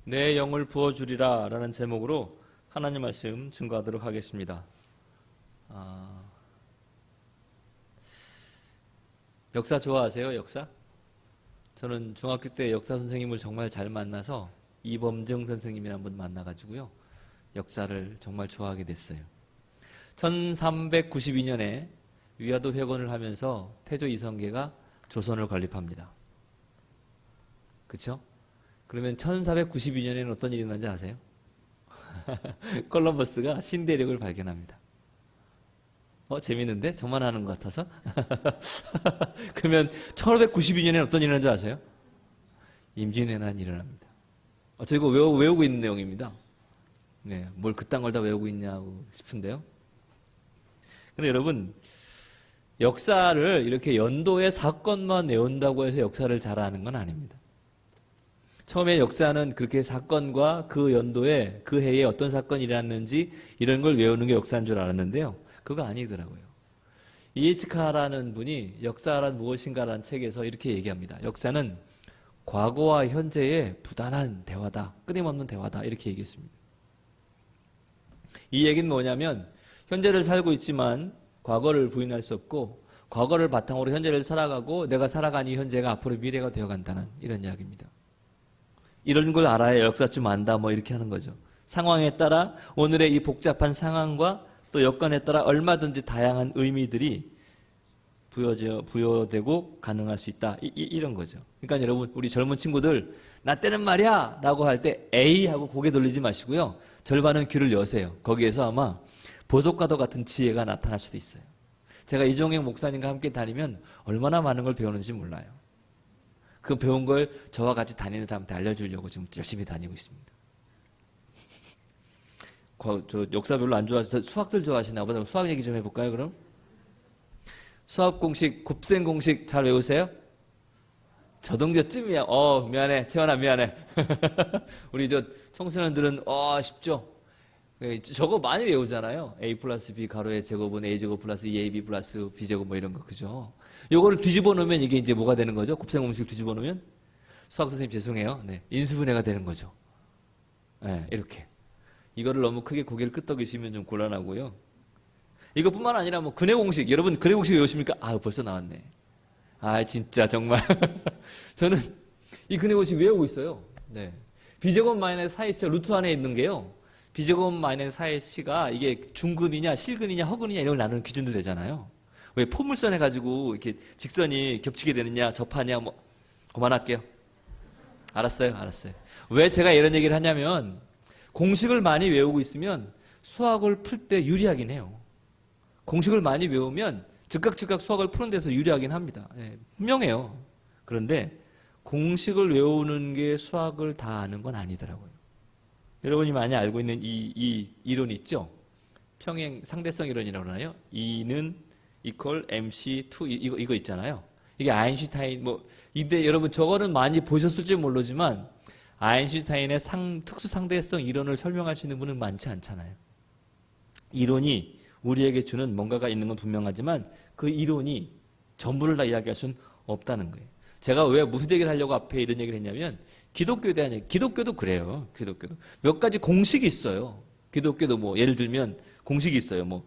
내 영을 부어주리라 라는 제목으로 하나님 말씀 증거하도록 하겠습니다. 역사 좋아하세요? 역사? 저는 중학교 때 역사 선생님을 정말 잘 만나서 이범정 선생님이라는 분 만나가지고요, 역사를 정말 좋아하게 됐어요. 1392년에 위화도 회건을 하면서 태조 이성계가 조선을 건립합니다. 그렇죠? 그러면 1492년에는 어떤 일이 일어난지 아세요? 콜럼버스가 신대륙을 발견합니다. 재밌는데? 저만 하는 것 같아서? 그러면 1592년에는 어떤 일이 일어난지 아세요? 임진왜란이 일어납니다. 저 이거 외우고 있는 내용입니다. 네, 뭘 그딴 걸 다 외우고 있냐고 싶은데요. 근데 여러분, 역사를 이렇게 연도의 사건만 외운다고 해서 역사를 잘 아는 건 아닙니다. 처음에 역사는 그렇게 사건과 그 연도에 그 해에 어떤 사건이 일어났는지 이런 걸 외우는 게 역사인 줄 알았는데요. 그거 아니더라고요. E.H. 카라는 분이 역사란 무엇인가라는 책에서 이렇게 얘기합니다. 역사는 과거와 현재의 부단한 대화다. 끊임없는 대화다. 이렇게 얘기했습니다. 이 얘기는 뭐냐면 현재를 살고 있지만 과거를 부인할 수 없고 과거를 바탕으로 현재를 살아가고 내가 살아간 이 현재가 앞으로 미래가 되어간다는 이런 이야기입니다. 이런 걸 알아야 역사 좀 안다 뭐 이렇게 하는 거죠. 상황에 따라 오늘의 이 복잡한 상황과 또 여건에 따라 얼마든지 다양한 의미들이 부여되고 가능할 수 있다. 이런 거죠. 그러니까 여러분, 우리 젊은 친구들 나 때는 말이야 라고 할 때 에이 하고 고개 돌리지 마시고요. 절반은 귀를 여세요. 거기에서 아마 보석과도 같은 지혜가 나타날 수도 있어요. 제가 이종행 목사님과 함께 다니면 얼마나 많은 걸 배우는지 몰라요. 그 배운 걸 저와 같이 다니는 사람한테 알려주려고 지금 열심히 다니고 있습니다. 저 역사 별로 안 좋아해서 수학들 좋아하시나 보다. 수학 얘기 좀 해볼까요, 그럼? 수학 공식, 곱셈 공식 잘 외우세요? 저 정도쯤이야. 미안해. 채원아, 미안해. 우리 저 청소년들은, 쉽죠? 저거 많이 외우잖아요. A 플러스 B 가로의 제곱은 A 제곱 플러스 2AB 플러스 B 제곱 뭐 이런 거, 그죠? 요거를 뒤집어 놓으면 이게 이제 뭐가 되는 거죠? 곱셈 공식 뒤집어 놓으면? 수학 선생님 죄송해요. 네. 인수분해가 되는 거죠. 네, 이렇게. 이거를 너무 크게 고개를 끄덕이시면 좀 곤란하고요. 이것뿐만 아니라 뭐 근해 공식, 여러분 근해 공식 외우십니까? 벌써 나왔네. 진짜 정말. 저는 이 근해 공식 외우고 있어요. 네. B제곱 마이너스 4X 루트 안에 있는 게요. B제곱 마이너스 4X가 이게 중근이냐 실근이냐 허근이냐 이런 걸 나누는 기준도 되잖아요. 왜 포물선 해가지고 이렇게 직선이 겹치게 되느냐 접하냐 뭐. 그만할게요. 알았어요. 왜 제가 이런 얘기를 하냐면 공식을 많이 외우고 있으면 수학을 풀 때 유리하긴 해요. 공식을 많이 외우면 즉각 수학을 푸는 데서 유리하긴 합니다. 네, 분명해요. 그런데 공식을 외우는 게 수학을 다 아는 건 아니더라고요. 여러분이 많이 알고 있는 이 이론이 있죠? 평행 상대성 이론이라고 하나요? E는 equal MC2 이거 있잖아요. 이게 아인슈타인 근데 여러분 저거는 많이 보셨을지 모르지만 아인슈타인의 특수 상대성 이론을 설명할 수 있는 분은 많지 않잖아요. 이론이 우리에게 주는 뭔가가 있는 건 분명하지만 그 이론이 전부를 다 이야기할 수는 없다는 거예요. 제가 왜 무슨 얘기를 하려고 앞에 이런 얘기를 했냐면 기독교에 대한 얘기. 기독교도 그래요. 기독교도 몇 가지 공식이 있어요. 기독교도 예를 들면 공식이 있어요.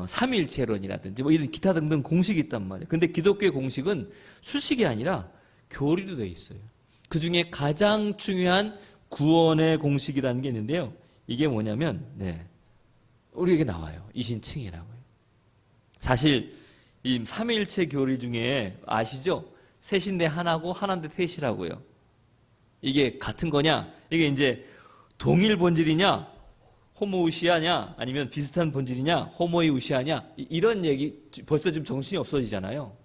삼위일체론이라든지 이런 기타 등등 공식이 있단 말이에요. 근데 기독교의 공식은 수식이 아니라 교리로 되어 있어요. 그 중에 가장 중요한 구원의 공식이라는 게 있는데요. 이게 뭐냐면, 우리에게 나와요. 이신칭이라고요. 사실, 이 삼위일체 교리 중에 아시죠? 셋인데 하나고 하나인데 셋이라고요. 이게 같은 거냐? 이게 이제 동일 본질이냐? 호모우시아냐? 아니면 비슷한 본질이냐? 호모이우시아냐? 이런 얘기, 벌써 지금 정신이 없어지잖아요.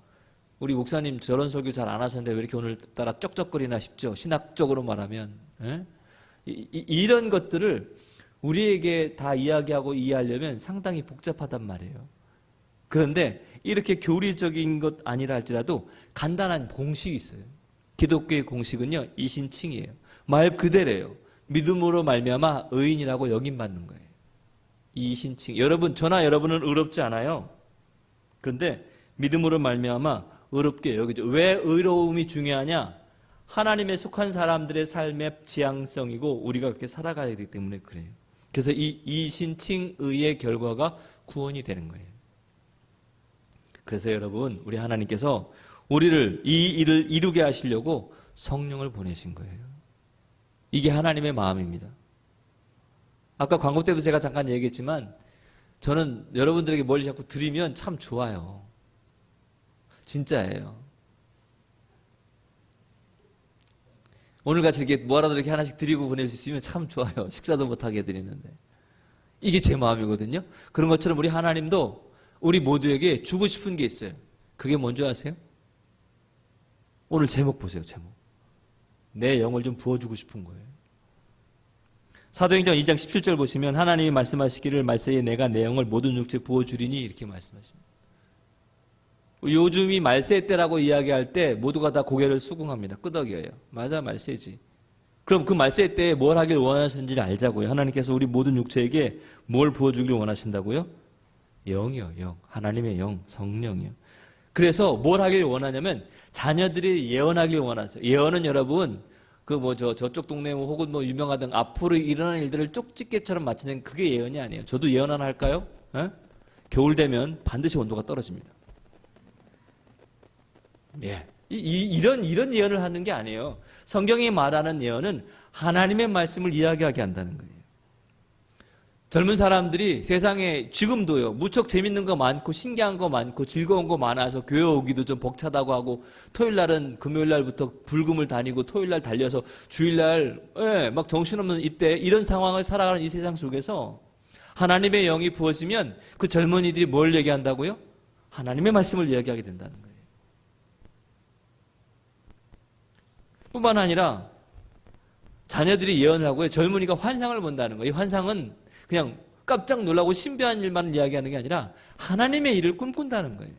우리 목사님 저런 설교 잘 안 하셨는데 왜 이렇게 오늘따라 쩍쩍거리나 싶죠? 신학적으로 말하면. 이런 것들을 우리에게 다 이야기하고 이해하려면 상당히 복잡하단 말이에요. 그런데 이렇게 교리적인 것 아니라 할지라도 간단한 공식이 있어요. 기독교의 공식은요, 이신칭이에요. 말 그대로예요. 믿음으로 말미암아 의인이라고 여김받는 거예요. 이신칭. 저나 여러분은 의롭지 않아요. 그런데 믿음으로 말미암아 의롭게 여기죠. 왜 의로움이 중요하냐? 하나님에 속한 사람들의 삶의 지향성이고 우리가 그렇게 살아가야 되기 때문에 그래요. 그래서 이 이신칭의의 결과가 구원이 되는 거예요. 그래서 여러분, 우리 하나님께서 우리를 이 일을 이루게 하시려고 성령을 보내신 거예요. 이게 하나님의 마음입니다. 아까 광고 때도 제가 잠깐 얘기했지만 저는 여러분들에게 뭘 자꾸 드리면 참 좋아요. 진짜예요. 오늘같이 이렇게 뭐라도 이렇게 하나씩 드리고 보낼 수 있으면 참 좋아요. 식사도 못하게 드리는데. 이게 제 마음이거든요. 그런 것처럼 우리 하나님도 우리 모두에게 주고 싶은 게 있어요. 그게 뭔지 아세요? 오늘 제목 보세요. 제목. 내 영을 좀 부어주고 싶은 거예요. 사도행전 2장 17절 보시면 하나님이 말씀하시기를 말세에 내가 내 영을 모든 육체에 부어주리니 이렇게 말씀하십니다. 요즘이 말세 때라고 이야기할 때 모두가 다 고개를 수긍합니다. 끄덕여요. 맞아, 말세지. 그럼 그 말세 때에 뭘 하길 원하시는지를 알자고요. 하나님께서 우리 모든 육체에게 뭘 부어주길 원하신다고요? 영이요, 영. 하나님의 영, 성령이요. 그래서 뭘 하길 원하냐면 자녀들이 예언하길 원하세요. 예언은 여러분 저쪽 동네 혹은 유명하던 앞으로 일어날 일들을 쪽집게처럼 마치는 그게 예언이 아니에요. 저도 예언 하나 할까요? 에? 겨울 되면 반드시 온도가 떨어집니다. 예. 이런 예언을 하는 게 아니에요. 성경이 말하는 예언은 하나님의 말씀을 이야기하게 한다는 거예요. 젊은 사람들이 세상에 지금도요, 무척 재밌는 거 많고 신기한 거 많고 즐거운 거 많아서 교회 오기도 좀 벅차다고 하고 토요일 날은 금요일 날부터 불금을 다니고 토요일 날 달려서 주일 날 막 정신없는 이때 이런 상황을 살아가는 이 세상 속에서 하나님의 영이 부어지면 그 젊은이들이 뭘 얘기한다고요? 하나님의 말씀을 이야기하게 된다는 거예요. 뿐만 아니라 자녀들이 예언을 하고요, 젊은이가 환상을 본다는 거예요. 이 환상은 그냥 깜짝 놀라고 신비한 일만 이야기하는 게 아니라 하나님의 일을 꿈꾼다는 거예요.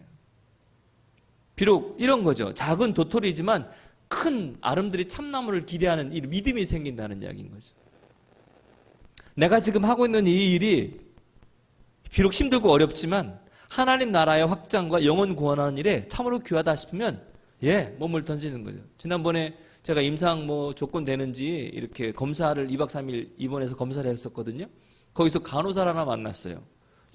비록 이런 거죠. 작은 도토리지만 큰 아름드리 참나무를 기대하는 이 믿음이 생긴다는 이야기인 거죠. 내가 지금 하고 있는 이 일이 비록 힘들고 어렵지만 하나님 나라의 확장과 영혼 구원하는 일에 참으로 귀하다 싶으면 몸을 던지는 거죠. 지난번에 제가 임상 조건 되는지 이렇게 검사를 2박 3일 입원해서 검사를 했었거든요. 거기서 간호사 하나 만났어요.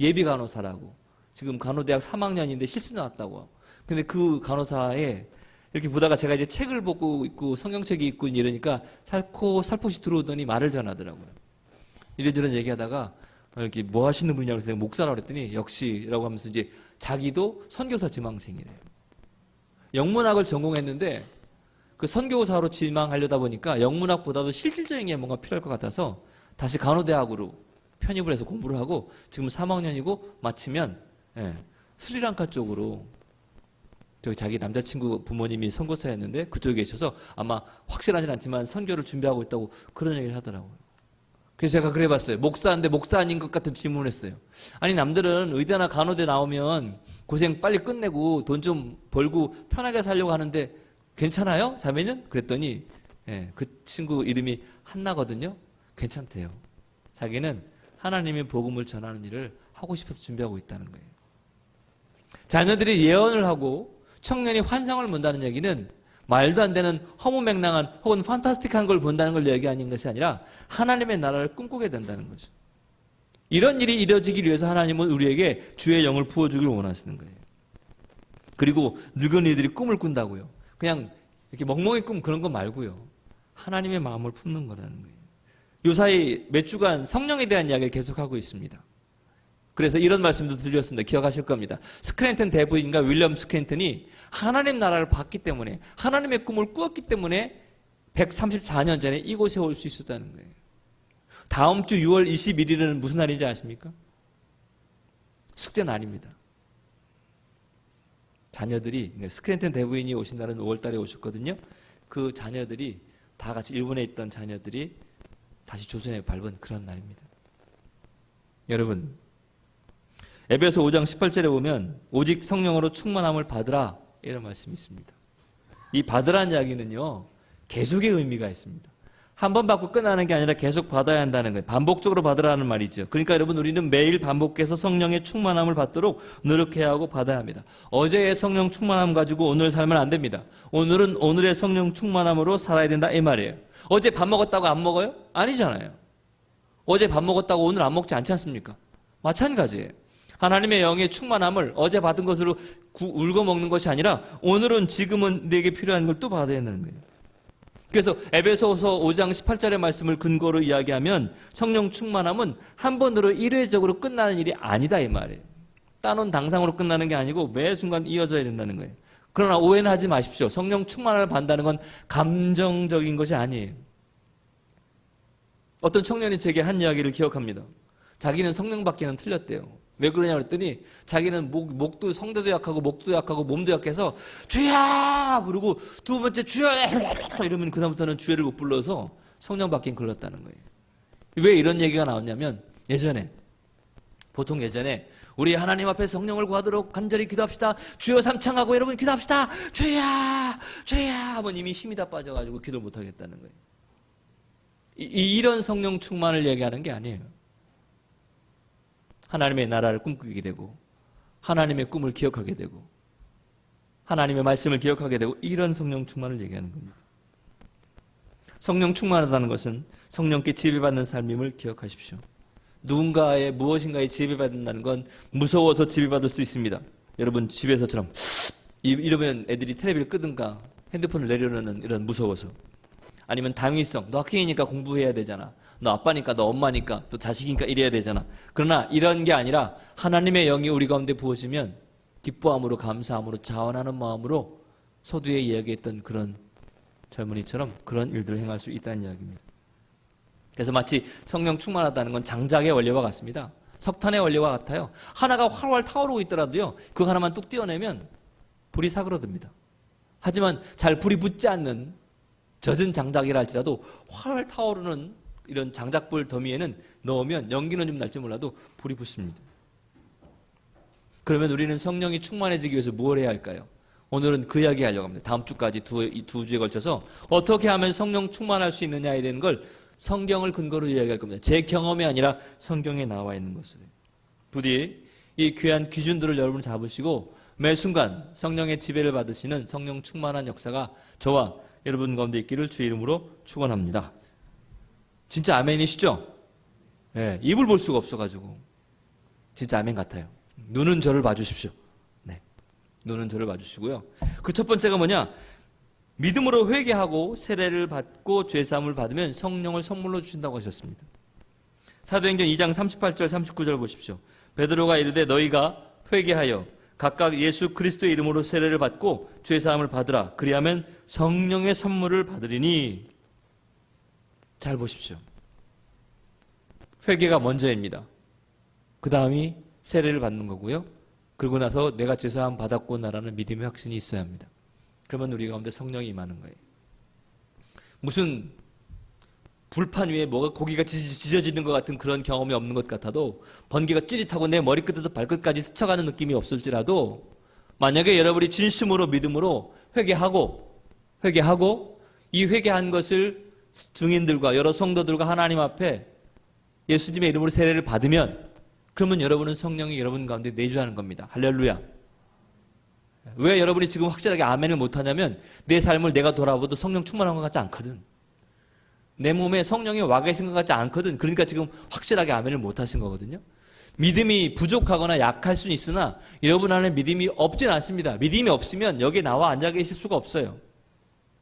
예비 간호사라고. 지금 간호대학 3학년인데 실습 나왔다고. 근데 그 간호사에 이렇게 보다가 제가 이제 책을 보고 있고 성경책이 있고 이러니까 살포시 들어오더니 말을 전하더라고요. 이래저래 얘기하다가 이렇게 뭐 하시는 분이냐고 해서 목사라고 그랬더니 역시라고 하면서 이제 자기도 선교사 지망생이래요. 영문학을 전공했는데 그 선교사로 지망하려다 보니까 영문학보다도 실질적인 게 뭔가 필요할 것 같아서 다시 간호대학으로 편입을 해서 공부를 하고 지금 3학년이고 마치면 스리랑카 쪽으로 저기 자기 남자친구 부모님이 선교사였는데 그쪽에 계셔서 아마 확실하진 않지만 선교를 준비하고 있다고 그런 얘기를 하더라고요. 그래서 제가 그래봤어요. 목사인데 목사 아닌 것 같은 질문을 했어요. 아니 남들은 의대나 간호대 나오면 고생 빨리 끝내고 돈 좀 벌고 편하게 살려고 하는데 괜찮아요? 자매는? 그랬더니 그 친구 이름이 한나거든요. 괜찮대요. 자기는 하나님의 복음을 전하는 일을 하고 싶어서 준비하고 있다는 거예요. 자녀들이 예언을 하고 청년이 환상을 본다는 얘기는 말도 안 되는 허무맹랑한 혹은 판타스틱한 걸 본다는 걸 얘기하는 것이 아니라 하나님의 나라를 꿈꾸게 된다는 거죠. 이런 일이 이루어지기 위해서 하나님은 우리에게 주의 영을 부어주길 원하시는 거예요. 그리고 늙은이들이 꿈을 꾼다고요. 그냥 이렇게 멍멍이 꿈 그런 거 말고요. 하나님의 마음을 품는 거라는 거예요. 요사이 몇 주간 성령에 대한 이야기를 계속하고 있습니다. 그래서 이런 말씀도 들렸습니다. 기억하실 겁니다. 스크랜턴 대부인과 윌리엄 스크랜턴이 하나님 나라를 봤기 때문에 하나님의 꿈을 꾸었기 때문에 134년 전에 이곳에 올 수 있었다는 거예요. 다음 주 6월 21일은 무슨 날인지 아십니까? 숙제 날입니다. 자녀들이 스크랜턴 대부인이 오신 날은 5월 달에 오셨거든요. 그 자녀들이 다 같이 일본에 있던 자녀들이 다시 조선에 밟은 그런 날입니다. 여러분 에베소 5장 18절에 보면 오직 성령으로 충만함을 받으라 이런 말씀이 있습니다. 이 받으라는 이야기는요 계속의 의미가 있습니다. 한 번 받고 끝나는 게 아니라 계속 받아야 한다는 거예요. 반복적으로 받으라는 말이죠. 그러니까 여러분, 우리는 매일 반복해서 성령의 충만함을 받도록 노력해야 하고 받아야 합니다. 어제의 성령 충만함 가지고 오늘 살면 안 됩니다. 오늘은 오늘의 성령 충만함으로 살아야 된다 이 말이에요. 어제 밥 먹었다고 안 먹어요? 아니잖아요. 어제 밥 먹었다고 오늘 안 먹지 않지 않습니까? 마찬가지예요. 하나님의 영의 충만함을 어제 받은 것으로 울고 먹는 것이 아니라 오늘은 지금은 내게 필요한 걸 또 받아야 하는 거예요. 그래서 에베소서 5장 18절의 말씀을 근거로 이야기하면 성령 충만함은 한 번으로 일회적으로 끝나는 일이 아니다 이 말이에요. 따놓은 당상으로 끝나는 게 아니고 매 순간 이어져야 된다는 거예요. 그러나 오해는 하지 마십시오. 성령 충만함을 받는다는 건 감정적인 것이 아니에요. 어떤 청년이 제게 한 이야기를 기억합니다. 자기는 성령 받기는 틀렸대요. 왜 그러냐 그랬더니 자기는 목도 성대도 약하고 목도 약하고 몸도 약해서 주야 부르고 두 번째 주여 이러면 그다음부터는 주여를 못 불러서 성령 받기는 걸렸다는 거예요. 왜 이런 얘기가 나왔냐면 보통 예전에 우리 하나님 앞에 성령을 구하도록 간절히 기도합시다. 주여 삼창하고 여러분 기도합시다. 주야 주야 하면 이미 힘이 다 빠져가지고 기도 못 하겠다는 거예요. 이런 성령 충만을 얘기하는 게 아니에요. 하나님의 나라를 꿈꾸게 되고 하나님의 꿈을 기억하게 되고 하나님의 말씀을 기억하게 되고 이런 성령 충만을 얘기하는 겁니다. 성령 충만하다는 것은 성령께 지배받는 삶임을 기억하십시오. 누군가의 무엇인가에 지배받는다는 건 무서워서 지배받을 수 있습니다. 여러분 집에서처럼 이러면 애들이 텔레비를 끄든가 핸드폰을 내려놓는 이런 무서워서, 아니면 당위성, 너 학생이니까 공부해야 되잖아, 너 아빠니까 너 엄마니까 또 자식이니까 이래야 되잖아. 그러나 이런 게 아니라 하나님의 영이 우리 가운데 부어지면 기뻐함으로 감사함으로 자원하는 마음으로 서두에 이야기했던 그런 젊은이처럼 그런 일들을 행할 수 있다는 이야기입니다. 그래서 마치 성령 충만하다는 건 장작의 원리와 같습니다. 석탄의 원리와 같아요. 하나가 활활 타오르고 있더라도요, 그 하나만 뚝 떼어내면 불이 사그러듭니다. 하지만 잘 불이 붙지 않는 젖은 장작이라 할지라도 활활 타오르는 이런 장작불 더미에는 넣으면 연기는 좀 날지 몰라도 불이 붙습니다. 그러면 우리는 성령이 충만해지기 위해서 무엇을 해야 할까요? 오늘은 그 이야기 하려고 합니다. 다음 주까지 두 주에 걸쳐서 어떻게 하면 성령 충만할 수 있느냐에 대한 걸 성경을 근거로 이야기할 겁니다. 제 경험이 아니라 성경에 나와 있는 것을. 부디 이 귀한 기준들을 여러분 잡으시고 매 순간 성령의 지배를 받으시는 성령 충만한 역사가 저와 여러분 가운데 있기를 주의 이름으로 축원합니다. 진짜 아멘이시죠? 네, 입을 볼 수가 없어가지고 진짜 아멘 같아요. 눈은 저를 봐주십시오. 네, 눈은 저를 봐주시고요. 그 첫 번째가 뭐냐? 믿음으로 회개하고 세례를 받고 죄사함을 받으면 성령을 선물로 주신다고 하셨습니다. 사도행전 2장 38절 39절 보십시오. 베드로가 이르되 너희가 회개하여 각각 예수 그리스도의 이름으로 세례를 받고 죄사함을 받으라. 그리하면 성령의 선물을 받으리니. 잘 보십시오. 회개가 먼저입니다. 그 다음이 세례를 받는 거고요. 그러고 나서 내가 죄사함 받았구나라는 믿음의 확신이 있어야 합니다. 그러면 우리 가운데 성령이 임하는 거예요. 무슨 불판 위에 뭐가 고기가 지져지는 것 같은 그런 경험이 없는 것 같아도, 번개가 찌릿하고 내 머리끝에서 발끝까지 스쳐가는 느낌이 없을지라도, 만약에 여러분이 진심으로 믿음으로 회개하고 이 회개한 것을 증인들과 여러 성도들과 하나님 앞에 예수님의 이름으로 세례를 받으면, 그러면 여러분은 성령이 여러분 가운데 내주하는 겁니다. 할렐루야. 왜 여러분이 지금 확실하게 아멘을 못하냐면 내 삶을 내가 돌아봐도 성령 충만한 것 같지 않거든. 내 몸에 성령이 와 계신 것 같지 않거든. 그러니까 지금 확실하게 아멘을 못하신 거거든요. 믿음이 부족하거나 약할 수는 있으나 여러분 안에 믿음이 없진 않습니다. 믿음이 없으면 여기에 나와 앉아 계실 수가 없어요.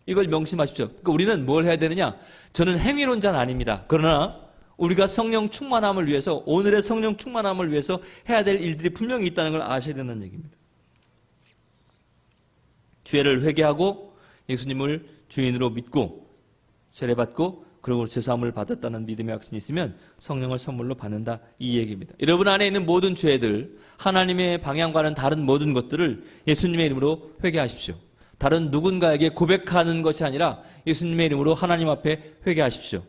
이걸 명심하십시오. 그러니까 우리는 뭘 해야 되느냐? 저는 행위론자는 아닙니다. 그러나 우리가 성령 충만함을 위해서, 오늘의 성령 충만함을 위해서 해야 될 일들이 분명히 있다는 걸 아셔야 된다는 얘기입니다. 죄를 회개하고 예수님을 주인으로 믿고 세례받고 그리고 죄사함을 받았다는 믿음의 확신이 있으면 성령을 선물로 받는다, 이 얘기입니다. 여러분 안에 있는 모든 죄들, 하나님의 방향과는 다른 모든 것들을 예수님의 이름으로 회개하십시오. 다른 누군가에게 고백하는 것이 아니라 예수님의 이름으로 하나님 앞에 회개하십시오.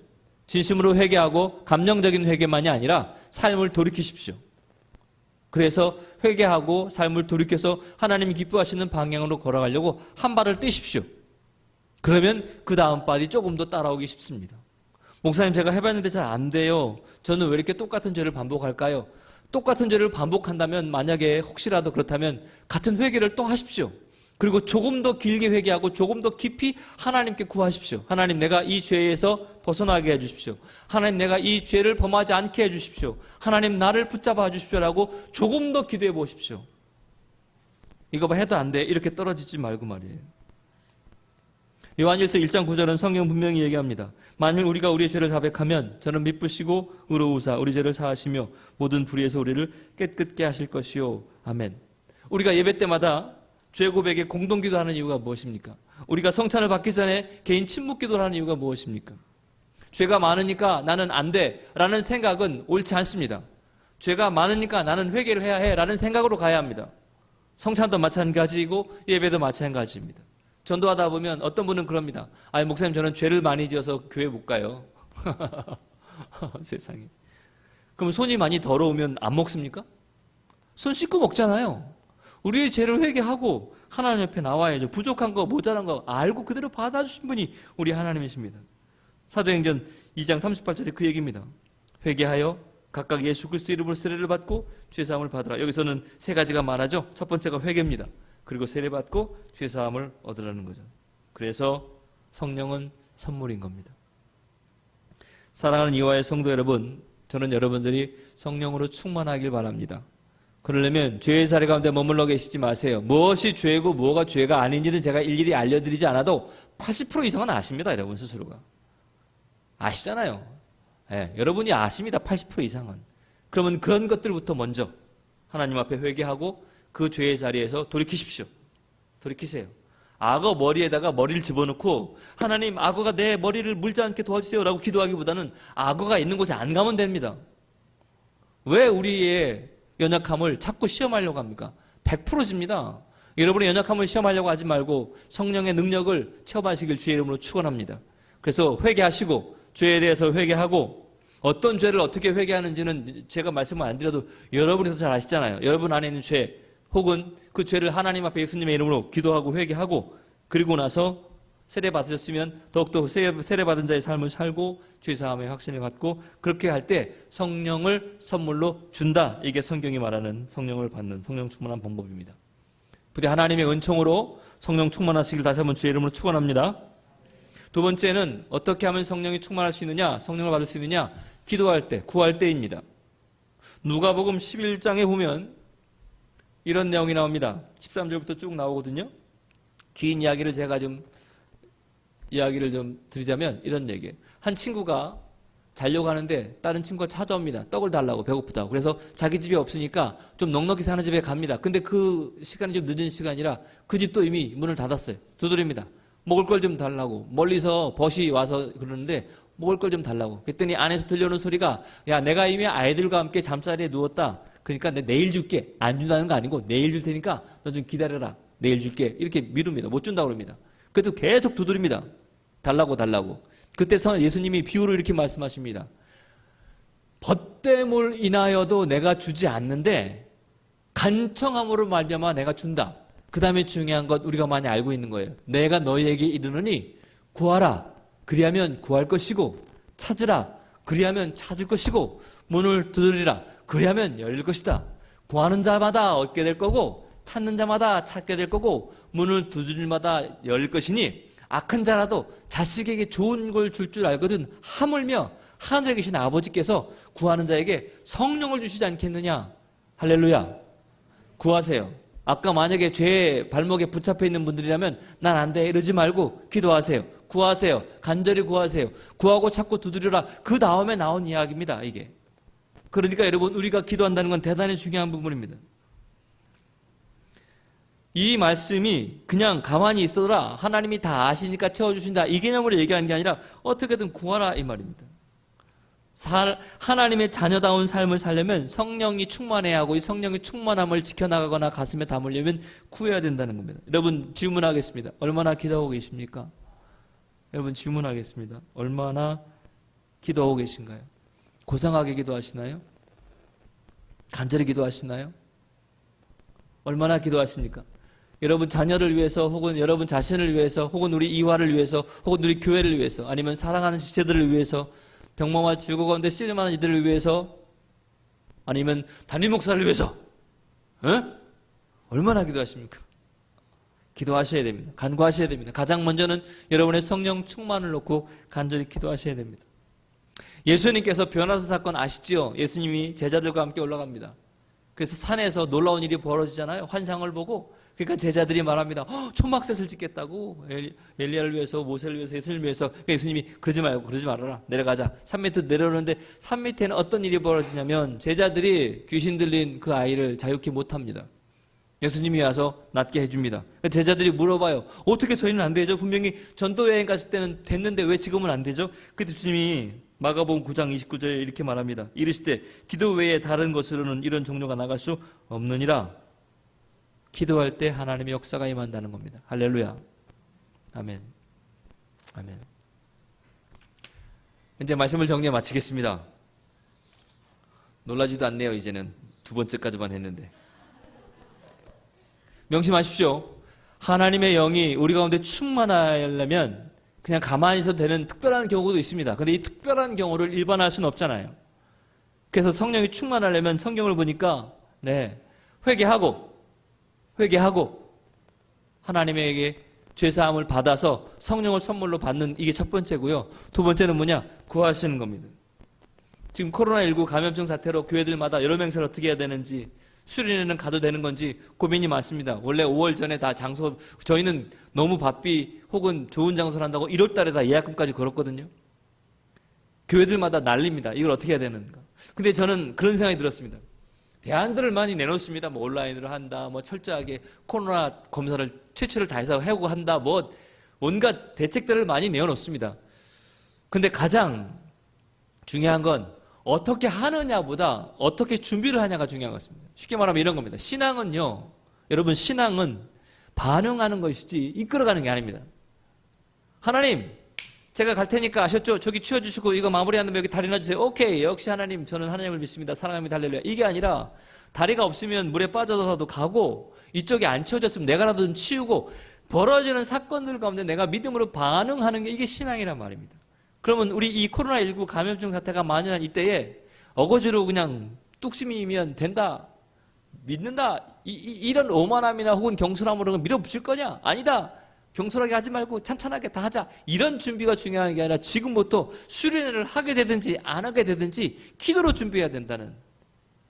진심으로 회개하고 감정적인 회개만이 아니라 삶을 돌이키십시오. 그래서 회개하고 삶을 돌이켜서 하나님이 기뻐하시는 방향으로 걸어가려고 한 발을 떼십시오. 그러면 그 다음 발이 조금 더 따라오기 쉽습니다. 목사님 제가 해봤는데 잘 안 돼요. 저는 왜 이렇게 똑같은 죄를 반복할까요? 똑같은 죄를 반복한다면 만약에 혹시라도 그렇다면 같은 회개를 또 하십시오. 그리고 조금 더 길게 회개하고 조금 더 깊이 하나님께 구하십시오. 하나님 내가 이 죄에서 벗어나게 해주십시오. 하나님 내가 이 죄를 범하지 않게 해주십시오. 하나님 나를 붙잡아 주십시오라고 조금 더 기도해 보십시오. 이거 봐 해도 안 돼 이렇게 떨어지지 말고 말이에요. 요한일서 1장 9절은 성경 분명히 얘기합니다. 만일 우리가 우리의 죄를 자백하면 저는 미쁘시고 의로우사 우리 죄를 사하시며 모든 불의에서 우리를 깨끗게 하실 것이요. 아멘. 우리가 예배 때마다 죄 고백에 공동 기도하는 이유가 무엇입니까? 우리가 성찬을 받기 전에 개인 침묵 기도를 하는 이유가 무엇입니까? 죄가 많으니까 나는 안 돼 라는 생각은 옳지 않습니다. 죄가 많으니까 나는 회개를 해야 해 라는 생각으로 가야 합니다. 성찬도 마찬가지이고 예배도 마찬가지입니다. 전도하다 보면 어떤 분은 그럽니다. 아니 목사님 저는 죄를 많이 지어서 교회 못 가요. 세상에. 그럼 손이 많이 더러우면 안 먹습니까? 손 씻고 먹잖아요. 우리의 죄를 회개하고 하나님 옆에 나와야죠. 부족한 거 모자란 거 알고 그대로 받아주신 분이 우리 하나님이십니다. 사도행전 2장 38절에 그 얘기입니다. 회개하여 각각 예수 그리스도 이름으로 세례를 받고 죄사함을 받으라. 여기서는 세 가지가 말하죠. 첫 번째가 회개입니다. 그리고 세례받고 죄사함을 얻으라는 거죠. 그래서 성령은 선물인 겁니다. 사랑하는 이화의 성도 여러분, 저는 여러분들이 성령으로 충만하길 바랍니다. 그러려면 죄의 자리 가운데 머물러 계시지 마세요. 무엇이 죄고 무엇가 죄가 아닌지는 제가 일일이 알려드리지 않아도 80% 이상은 아십니다. 여러분 스스로가. 아시잖아요. 네, 여러분이 아십니다. 80% 이상은. 그러면 그런 것들부터 먼저 하나님 앞에 회개하고 그 죄의 자리에서 돌이키십시오. 돌이키세요. 악어 머리에다가 머리를 집어넣고 하나님 악어가 내 머리를 물지 않게 도와주세요 라고 기도하기보다는 악어가 있는 곳에 안 가면 됩니다. 왜 우리의 연약함을 자꾸 시험하려고 합니까? 100%집니다. 여러분의 연약함을 시험하려고 하지 말고 성령의 능력을 체험하시길 주의 이름으로 축원합니다. 그래서 회개하시고 죄에 대해서 회개하고 어떤 죄를 어떻게 회개하는지는 제가 말씀을 안 드려도 여러분이 더 잘 아시잖아요. 여러분 안에 있는 죄 혹은 그 죄를 하나님 앞에 예수님의 이름으로 기도하고 회개하고 그리고 나서 세례 받으셨으면 더욱더 세례 받은 자의 삶을 살고 죄사함의 확신을 갖고 그렇게 할 때 성령을 선물로 준다. 이게 성경이 말하는 성령을 받는 성령 충만한 방법입니다. 부디 하나님의 은총으로 성령 충만하시길 다시 한번 주의 이름으로 축원합니다. 두 번째는 어떻게 하면 성령이 충만할 수 있느냐, 성령을 받을 수 있느냐, 기도할 때, 구할 때입니다. 누가복음 11장에 보면 이런 내용이 나옵니다. 13절부터 쭉 나오거든요. 긴 이야기를 제가 좀 드리자면 이런 얘기예요. 한 친구가 자려고 하는데 다른 친구가 찾아옵니다. 떡을 달라고 배고프다고. 그래서 자기 집이 없으니까 좀 넉넉히 사는 집에 갑니다. 근데 그 시간이 좀 늦은 시간이라 그 집도 이미 문을 닫았어요. 두드립니다. 먹을 걸 좀 달라고. 멀리서 벗이 와서 그러는데 먹을 걸 좀 달라고. 그랬더니 안에서 들려오는 소리가 야 내가 이미 아이들과 함께 잠자리에 누웠다. 그러니까 내 내일 줄게. 안 준다는 거 아니고 내일 줄 테니까 너 좀 기다려라. 내일 줄게. 이렇게 미룹니다. 못 준다고 그럽니다. 그래도 계속 두드립니다. 달라고. 그때 예수님이 비유로 이렇게 말씀하십니다. 벗됨을 인하여도 내가 주지 않는데 간청함으로 말미암아 내가 준다. 그 다음에 중요한 것 우리가 많이 알고 있는 거예요. 내가 너희에게 이르노니 구하라. 그리하면 구할 것이고 찾으라. 그리하면 찾을 것이고 문을 두드리라. 그리하면 열릴 것이다. 구하는 자마다 얻게 될 거고 찾는 자마다 찾게 될 거고 문을 두드릴 마다 열릴 것이니 악한 자라도 자식에게 좋은 걸 줄 줄 알거든 하물며 하늘에 계신 아버지께서 구하는 자에게 성령을 주시지 않겠느냐. 할렐루야. 구하세요. 아까 만약에 죄의 발목에 붙잡혀 있는 분들이라면 난 안 돼 이러지 말고 기도하세요. 구하세요. 간절히 구하세요. 구하고 찾고 두드려라. 그 다음에 나온 이야기입니다. 이게. 그러니까 여러분 우리가 기도한다는 건 대단히 중요한 부분입니다. 이 말씀이 그냥 가만히 있어라 하나님이 다 아시니까 채워주신다 이 개념으로 얘기하는 게 아니라 어떻게든 구하라 이 말입니다. 하나님의 자녀다운 삶을 살려면 성령이 충만해야 하고 이 성령의 충만함을 지켜나가거나 가슴에 담으려면 구해야 된다는 겁니다. 여러분 질문하겠습니다. 얼마나 기도하고 계십니까? 여러분 질문하겠습니다. 얼마나 기도하고 계신가요? 고상하게 기도하시나요? 간절히 기도하시나요? 얼마나 기도하십니까? 여러분 자녀를 위해서 혹은 여러분 자신을 위해서 혹은 우리 이화를 위해서 혹은 우리 교회를 위해서 아니면 사랑하는 지체들을 위해서 병마와 질고 가운데 씨름하는 이들을 위해서, 아니면 담임 목사를 위해서, 얼마나 기도하십니까? 기도하셔야 됩니다. 간구하셔야 됩니다. 가장 먼저는 여러분의 성령 충만을 놓고 간절히 기도하셔야 됩니다. 예수님께서 변화사 사건 아시지요? 예수님이 제자들과 함께 올라갑니다. 그래서 산에서 놀라운 일이 벌어지잖아요. 환상을 보고. 그러니까 제자들이 말합니다. 초막셋을 짓겠다고. 엘리야를 위해서, 모세를 위해서, 예수님을 위해서. 그러니까 예수님이 그러지 말아라. 내려가자. 산 밑으로 내려오는데 산 밑에는 어떤 일이 벌어지냐면 제자들이 귀신 들린 그 아이를 자유케 못합니다. 예수님이 와서 낫게 해줍니다. 제자들이 물어봐요. 어떻게 저희는 안 되죠? 분명히 전도 여행 갔을 때는 됐는데 왜 지금은 안 되죠? 그때 주님이 마가복음 9장 29절에 이렇게 말합니다. 이르시되 기도 외에 다른 것으로는 이런 종류가 나갈 수 없느니라. 기도할 때 하나님의 역사가 임한다는 겁니다. 할렐루야. 아멘. 아멘. 이제 말씀을 정리해 마치겠습니다. 놀라지도 않네요. 이제는 두 번째까지만 했는데. 명심하십시오. 하나님의 영이 우리 가운데 충만하려면 그냥 가만히 있어도 되는 특별한 경우도 있습니다. 근데 이 특별한 경우를 일반화할 수는 없잖아요. 그래서 성령이 충만하려면 성경을 보니까 회개하고 하나님에게 죄사함을 받아서 성령을 선물로 받는, 이게 첫 번째고요. 두 번째는 뭐냐? 구하시는 겁니다. 지금 코로나19 감염증 사태로 교회들마다 여러 명세를 어떻게 해야 되는지, 수련회는 가도 되는 건지 고민이 많습니다. 원래 5월 전에 다 장소, 저희는 너무 바삐 혹은 좋은 장소를 한다고 1월 달에 다 예약금까지 걸었거든요. 교회들마다 난립니다. 이걸 어떻게 해야 되는가. 근데 저는 그런 생각이 들었습니다. 대안들을 많이 내놓습니다. 뭐 온라인으로 한다, 뭐 철저하게 코로나 검사를 최초를 다해서 하고 한다, 뭐 온갖 대책들을 많이 내어놓습니다. 근데 가장 중요한 건 어떻게 하느냐보다 어떻게 준비를 하냐가 중요한 것 같습니다. 쉽게 말하면 이런 겁니다. 신앙은요, 여러분, 신앙은 반응하는 것이지 이끌어가는 게 아닙니다. 하나님, 제가 갈 테니까 아셨죠? 저기 치워주시고 이거 마무리하는 여기 다리 놔주세요. 오케이, 역시 하나님, 저는 하나님을 믿습니다. 사랑합니다. 할렐루야. 이게 아니라 다리가 없으면 물에 빠져서도 가고, 이쪽이 안 치워졌으면 내가라도 좀 치우고, 벌어지는 사건들 가운데 내가 믿음으로 반응하는 게 이게 신앙이란 말입니다. 그러면 우리 이 코로나19 감염증 사태가 만연한 이때에 어거지로 그냥 뚝심이면 된다, 믿는다, 이런 오만함이나 혹은 경솔함으로 밀어붙일 거냐? 아니다. 경솔하게 하지 말고 찬찬하게 다 하자. 이런 준비가 중요한 게 아니라 지금부터 수련회를 하게 되든지 안 하게 되든지 기도로 준비해야 된다는,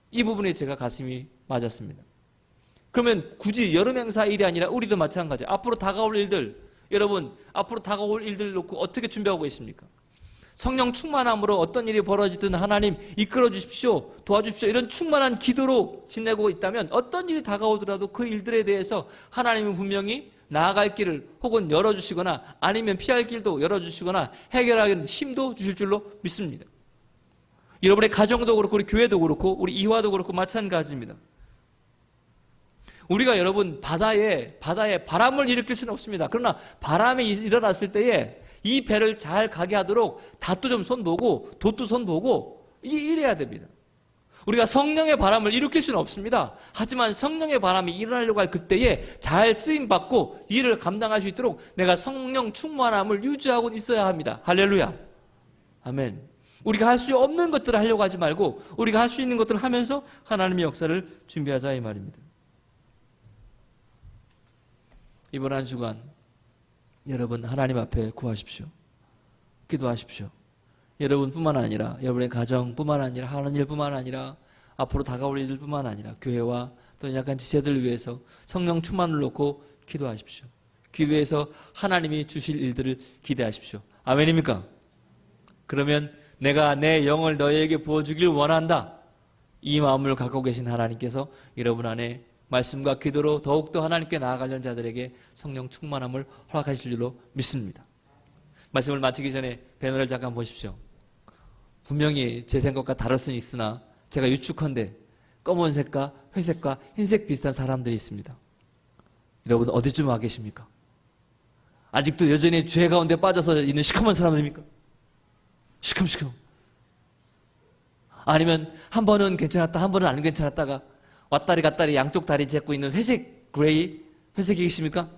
이 부분에 제가 가슴이 맞았습니다. 그러면 굳이 여름 행사 일이 아니라 우리도 마찬가지예요. 앞으로 다가올 일들, 여러분, 앞으로 다가올 일들 놓고 어떻게 준비하고 계십니까? 성령 충만함으로 어떤 일이 벌어지든 하나님 이끌어 주십시오, 도와주십시오, 이런 충만한 기도로 지내고 있다면 어떤 일이 다가오더라도 그 일들에 대해서 하나님은 분명히 나아갈 길을 혹은 열어주시거나 아니면 피할 길도 열어주시거나 해결하기는 힘도 주실 줄로 믿습니다. 여러분의 가정도 그렇고 우리 교회도 그렇고 우리 이화도 그렇고 마찬가지입니다. 우리가 여러분 바다에 바람을 일으킬 수는 없습니다. 그러나 바람이 일어났을 때에 이 배를 잘 가게 하도록 닷도 좀 손보고 돛도 손보고 이래야 됩니다. 우리가 성령의 바람을 일으킬 수는 없습니다. 하지만 성령의 바람이 일어나려고 할 그때에 잘 쓰임받고 일을 감당할 수 있도록 내가 성령 충만함을 유지하고 있어야 합니다. 할렐루야. 아멘. 우리가 할 수 없는 것들을 하려고 하지 말고 우리가 할 수 있는 것들을 하면서 하나님의 역사를 준비하자, 이 말입니다. 이번 한 주간 여러분 하나님 앞에 구하십시오. 기도하십시오. 여러분뿐만 아니라 여러분의 가정뿐만 아니라 하는 일뿐만 아니라 앞으로 다가올 일들뿐만 아니라 교회와 또 약간 지체들을 위해서 성령 충만을 놓고 기도하십시오. 기도해서 하나님이 주실 일들을 기대하십시오. 아멘입니까? 그러면 내가 내 영을 너희에게 부어주길 원한다, 이 마음을 갖고 계신 하나님께서 여러분 안에 말씀과 기도로 더욱더 하나님께 나아가려는 자들에게 성령 충만함을 허락하실 줄로 믿습니다. 말씀을 마치기 전에 배너를 잠깐 보십시오. 분명히 제 생각과 다를 수는 있으나 제가 유축한데 검은색과 회색과 흰색 비슷한 사람들이 있습니다. 여러분 어디쯤 와 계십니까? 아직도 여전히 죄 가운데 빠져서 있는 시커먼 사람들입니까? 시큼시큼. 아니면 한 번은 괜찮았다 한 번은 안 괜찮았다가 왔다리 갔다리 양쪽 다리 잡고 있는 회색 그레이, 회색이 계십니까?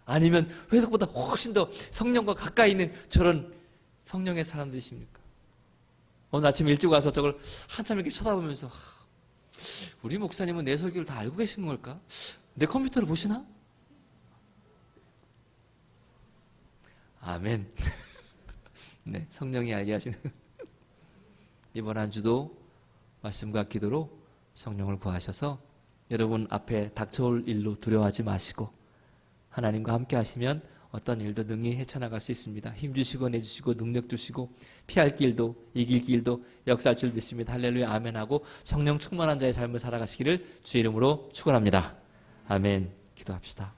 아니면 회색보다 훨씬 더 성령과 가까이 있는 저런 성령의 사람들이십니까? 오늘 아침 일찍 와서 저걸 한참 이렇게 쳐다보면서 우리 목사님은 내 설교를 다 알고 계신 걸까? 내 컴퓨터를 보시나? 아멘. 네, 성령이 알게 하시는 이번 한 주도 말씀과 기도로 성령을 구하셔서 여러분 앞에 닥쳐올 일로 두려워하지 마시고 하나님과 함께 하시면 어떤 일도 능히 헤쳐나갈 수 있습니다. 힘주시고 내주시고 능력 주시고 피할 길도 이길 길도 역사할 줄 믿습니다. 할렐루야 아멘하고 성령 충만한 자의 삶을 살아가시기를 주의 이름으로 축원합니다. 아멘. 기도합시다.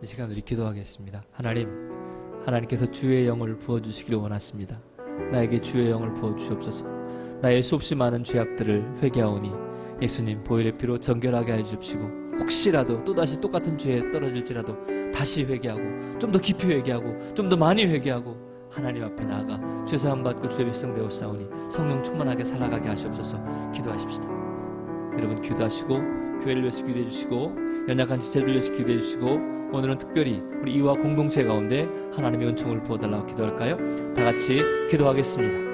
이 시간 우리 기도하겠습니다. 하나님께서 주의 영을 부어주시기를 원하십니다. 나에게 주의 영을 부어주시옵소서. 나의 수없이 많은 죄악들을 회개하오니 예수님 보혈의 피로 정결하게 해주십시고 혹시라도 또다시 똑같은 죄에 떨어질지라도 다시 회개하고 좀 더 깊이 회개하고 좀 더 많이 회개하고 하나님 앞에 나아가 죄사함 받고 주의 백성 되었사오니 성령 충만하게 살아가게 하시옵소서. 기도하십시다. 여러분 기도하시고 교회를 위해서 기도해 주시고 연약한 지체들 위해서 기도해 주시고 오늘은 특별히 우리 이와 공동체 가운데 하나님의 은총을 부어달라고 기도할까요? 다 같이 기도하겠습니다.